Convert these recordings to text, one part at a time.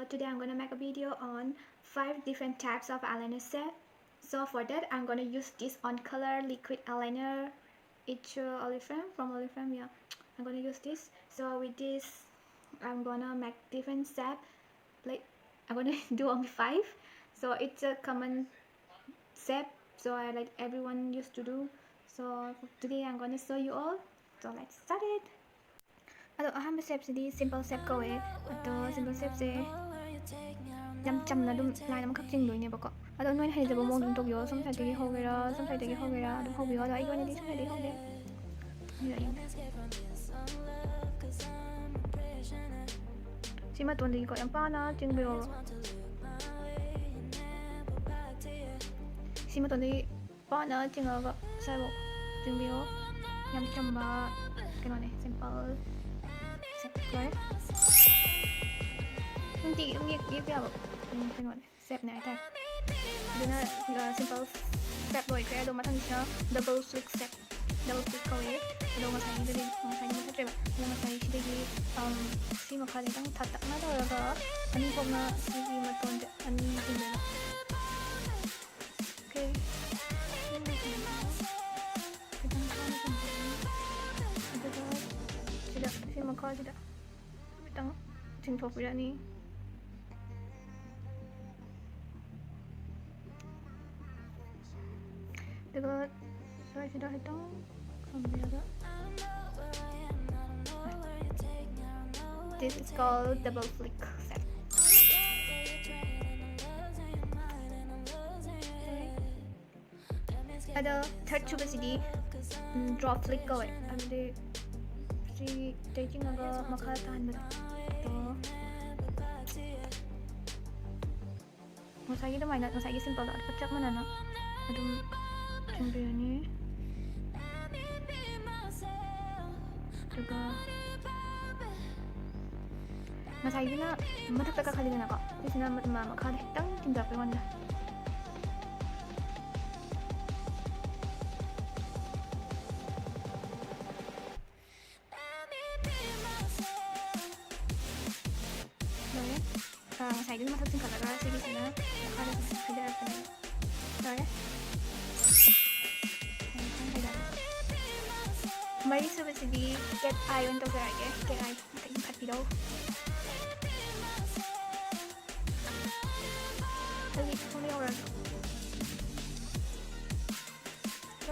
today I'm gonna make a video on 5 different types of eyeliner set. So for that I'm gonna use this on color liquid eyeliner. It's Oliflame from Oliflame. Yeah, I'm gonna use this. So with this I'm gonna make different set. Like I'm gonna do only 5. So it's a common set, so I like everyone used to do. So today I'm gonna show you all. So let's start it. ꯑꯍꯥꯟꯕ ꯁꯦꯞꯁꯤꯗꯤ simple ꯁꯦꯞ ꯀꯧꯋꯦ ꯑꯗꯣ simple ꯁꯦꯞꯁꯦ ꯌꯥꯝ ꯆꯝꯅ ꯑꯗꯨꯝ line ꯑꯃꯈꯛ ꯆꯤꯡꯗꯣꯏꯅꯦꯕꯀꯣ ꯑꯗꯣ ꯅꯣꯏꯅ ꯍꯩꯖꯕ ꯃꯑꯣꯡ ꯑꯗꯨꯝ ꯇꯧꯕꯤꯌꯣ ꯁꯣꯝ ꯁꯥꯏꯗꯇꯒꯤ ꯍꯧꯒꯦꯔꯥ ꯁꯣꯝ ꯁꯥꯏꯗꯇꯒꯤ ꯍꯧꯒꯦꯔꯥ ꯑꯗꯨꯝ ꯍꯧꯕꯤꯌꯣ ꯑꯗꯣ ꯑꯩꯒꯤ ꯑꯣꯏꯅꯗꯤ ꯁꯣꯝ ꯁꯥꯏꯗꯇꯒꯤ ꯍꯧꯒꯦ ꯁꯤ ꯃꯇꯣꯟꯗꯒꯤꯀꯣ ꯌꯥꯝ ꯄꯥꯅ ꯆꯤꯡꯕꯤꯌꯣꯕ ꯁꯤ ꯃꯇꯣꯟꯗꯒꯤ ꯄꯥꯅ ꯆꯤꯡꯉꯒ ꯁꯥꯏꯕꯧ ꯆꯤꯡꯕꯤꯌꯣ ꯌꯥꯝ ꯆꯝꯕ ꯀꯩꯅꯣꯅꯦ ꯁꯤꯝꯄꯜ ꯁꯦꯞ ꯅꯨꯡꯇꯤꯒꯤ ꯑꯗꯨꯝ ꯌꯦꯛꯄ ꯌꯥꯕ ꯀꯩꯅꯣꯅꯦ ꯁꯦꯞꯅꯦ ꯍꯥꯏꯇꯥꯔꯦ ꯑꯗꯨꯅ ꯁꯤꯝꯄꯜ ꯁꯦꯞ ꯂꯣꯏꯈ꯭ꯔꯦ ꯑꯗꯣ ꯃꯊꯪꯁꯤꯅ ꯗꯕꯜ ꯐ꯭ꯂꯤꯛ ꯁꯦꯞ ꯗꯕꯜ ꯐ꯭ꯂꯤꯛ ꯀꯧꯋꯦ ꯑꯗꯣ ꯉꯁꯥꯏꯒꯤ ꯃꯨꯠꯊꯠꯇ꯭ꯔꯦꯕ ꯑꯗꯣ ꯉꯁꯥꯏ ꯁꯤꯗꯒꯤ ꯁꯤ ꯃꯈꯥꯗ ꯈꯤꯇꯪ ꯊꯥꯇꯛꯅ ꯇꯧꯔꯒ ꯑꯅꯤ ꯊꯣꯛꯅ ꯁꯤꯒꯤ ꯃꯇꯣꯟꯁꯦ ꯑꯅꯤ ꯆꯤꯡꯗꯣꯏꯕ ꯑꯣꯀꯦ खितंग खाना अदुगा सिदा सि मखासिदा खितंग चिंथोकपिरानी अदुगा स्वाइसिदा खितंग खंबिरागा This is called double flick set. Ada third chubasidi drop flick kawai amde si taking aga makha tan bad to masagi da maina masagi simple da pachak manana adum chumbiani tuga masagi na mathak taka khali na ko isina makha da tang tinda pe wanda ngасai dun mathak chingkhallaga sigisina makhada haidarapani lore mari subasidi get eye on tawzarage get eye taking khatpiro agi thoni aura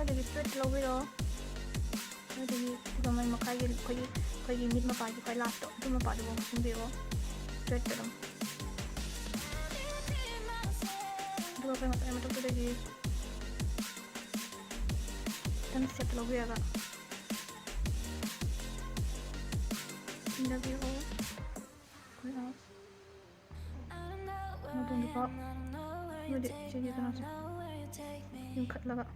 adagi straight lobiro adagi gamai makhagi khoi mid mapagi khoi last to dum mapadu bo simbiro straight tadam dua kali matanya matok tuh lagi dan siap logo ya kak indah biru kau mau tunggu kok mau deh sini kan aja yang cut lah kak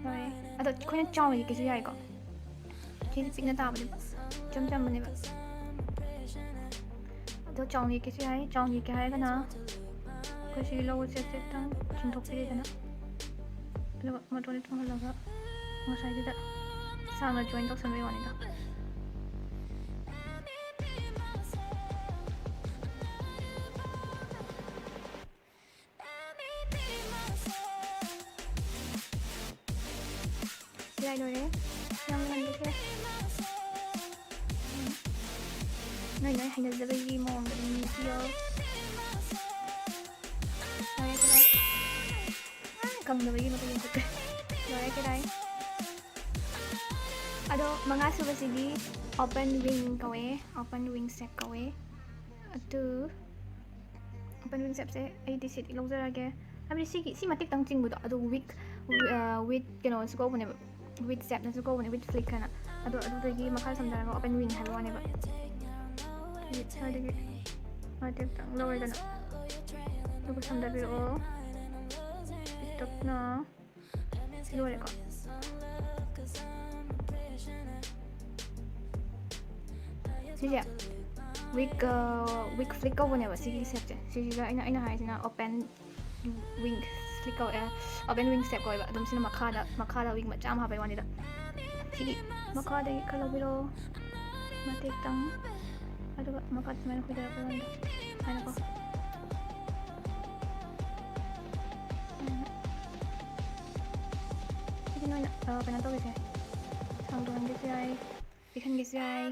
baik atau kau yang cowok ya kisah ya kok jadi pikirnya tak apa deh jam-jam mana kak तो चावनी कैसे आए चावनी क्या आएगा ना कुछ लोग उसे तंग चिंतों पे देना लोग मतोने तो लगा मसाई दिया सामने जॉइन तो समय वाली था क्या लोगे yang lanjut nói hãy mong mình video rồi cái đây cầm được mà tôi dùng cực rồi cái đây ada mga subasigi open wing kawe open wing set kawe atu open wing set se ai di set ilogzarage abi si matik tang chingbu do adu with you know scope ne with set na scope ne with flick kana adu dagi makal samdara open wing halo ne ba adagi matik tang lower dana adu samdabiro stop na lower ko siya wig flick over never sige set siya ina hay na open wing flick over open wing step ko iba dum sina makada wig macam habay wanida sige makada kalabiro matik tang ꯑꯗꯨꯒ ꯃꯈꯥ ꯁꯨꯃꯥꯏꯅ ꯍꯣꯏꯗꯔꯛꯄ ꯀꯥꯟꯗ ꯁꯨꯃꯥꯏꯅꯀꯣ ꯁꯤꯗꯤ ꯅꯣꯏꯅ ꯀꯩꯅꯣ ꯇꯧꯒꯦꯁꯦ ꯁꯥꯡꯗꯣꯛꯍꯟꯒꯦꯁꯨ ꯌꯥꯏ ꯄꯤꯛꯍꯟꯒꯦꯁꯨ ꯌꯥꯏ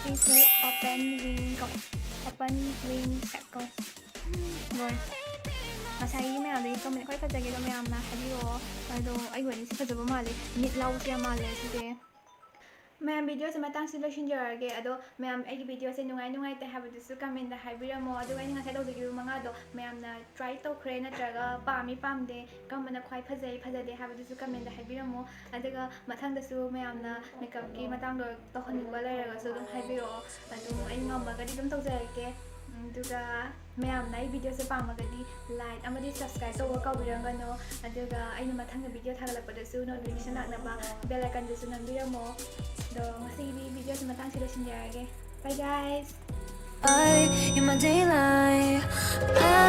ꯁꯤꯁꯦ open wing ꯀꯣ open wing set ꯀꯣ ꯂꯣꯏ ꯉꯁꯥꯏꯒꯤ ꯃꯌꯥꯝꯗꯒꯤ ꯀꯃꯦꯟ ꯈ꯭ꯋꯥꯏ ꯐꯖꯒꯦꯗꯣ ꯃꯌꯥꯝꯅ ꯍꯥꯏꯕꯤꯔꯛꯑꯣ ꯑꯗꯣ ꯑꯩꯒꯤ ꯑꯣꯏꯅꯗꯤ ꯁꯤ ꯐꯖꯕ ꯃꯥꯜꯂꯦ ꯃꯤꯠ ꯂꯥꯎꯕꯁꯨ ꯌꯥꯝ ꯃꯥꯜꯂꯦ ꯁꯤꯁꯦ ꯃꯌꯥꯝ ꯚꯤꯗꯤꯑꯣꯁꯦ ꯃꯇꯥꯡꯁꯤ ꯂꯣꯏꯁꯤꯟꯖꯔꯒꯦ ꯑꯗꯣ ꯃꯌꯥꯝ ꯑꯩꯒꯤ ꯚꯤꯗꯤꯑꯣꯁꯦ ꯅꯨꯡꯉꯥꯏꯇꯦ ꯍꯥꯏꯕꯗꯨꯁꯨ ꯀꯃꯦꯟꯗ ꯍꯥꯏꯕꯤꯔꯝꯃꯣ ꯑꯗꯨꯒ ꯑꯩꯅ ꯉꯁꯥꯏ ꯇꯧꯖꯈꯤꯕ ꯃꯉꯥꯗꯣ ꯃꯌꯥꯝꯅ ꯇ꯭ꯔꯥꯏ ꯇꯧꯈ꯭ꯔꯦ ꯅꯠꯇ꯭ꯔꯒ ꯄꯥꯝꯗꯦ ꯀꯔꯝꯕꯅ ꯈ꯭ꯋꯥꯏ ꯐꯖꯗꯦ ꯍꯥꯏꯕꯗꯨꯁꯨ ꯀꯃꯦꯟꯗ ꯍꯥꯏꯕꯤꯔꯝꯃꯣ ꯑꯗꯨꯒ ꯃꯊꯪꯗꯁꯨ ꯃꯌꯥꯝꯅ ꯃꯦꯀꯞꯀꯤ ꯃꯇꯥꯡꯗꯣ ꯇꯧꯍꯟꯅꯤꯡꯕ ꯂꯩꯔꯒꯁꯨ ꯑꯗꯨꯝ ꯍꯥꯏꯕꯤꯔꯛꯑꯣ ꯑꯗꯨꯝ ꯑꯩ ꯉꯝꯃꯒꯗꯤ ꯑꯗꯨꯝ ꯇꯧꯖꯔꯛꯀꯦ ꯑꯗꯨꯒ ꯃꯌꯥꯝꯅ ꯑꯩ ꯚꯤꯗꯤꯑꯣꯁꯦ ꯄꯥꯝꯃꯒꯗꯤ ꯂꯥꯏꯛ ꯑꯃꯗꯤ ꯁꯕꯁꯀ꯭ꯔꯥꯏꯕ ꯇꯧꯕ ꯀꯥꯎꯕꯤꯔꯝꯒꯅꯣ ꯑꯗꯨꯒ ꯑꯩꯅ ꯃꯊꯪꯗ ꯚꯤꯗꯤꯑꯣ ꯊꯥꯒꯠꯂꯛꯄꯗꯁꯨ ꯅꯣꯇꯤꯐꯤꯀꯦꯁꯟ ꯂꯥꯛꯅꯕ ꯕꯦꯜ ꯑꯥꯏꯀꯟꯗꯨꯁꯨ ꯅꯝꯕꯤꯔꯝꯃꯣ ꯑꯗꯣ ꯉꯁꯤꯒꯤ ꯚꯤꯗꯤꯑꯣꯁꯦ ꯃꯇꯥꯡꯁꯤ ꯂꯣꯏꯁꯤꯟꯖꯔꯒꯦ ꯕꯥꯏ ꯒꯥꯏꯁ in my daylight.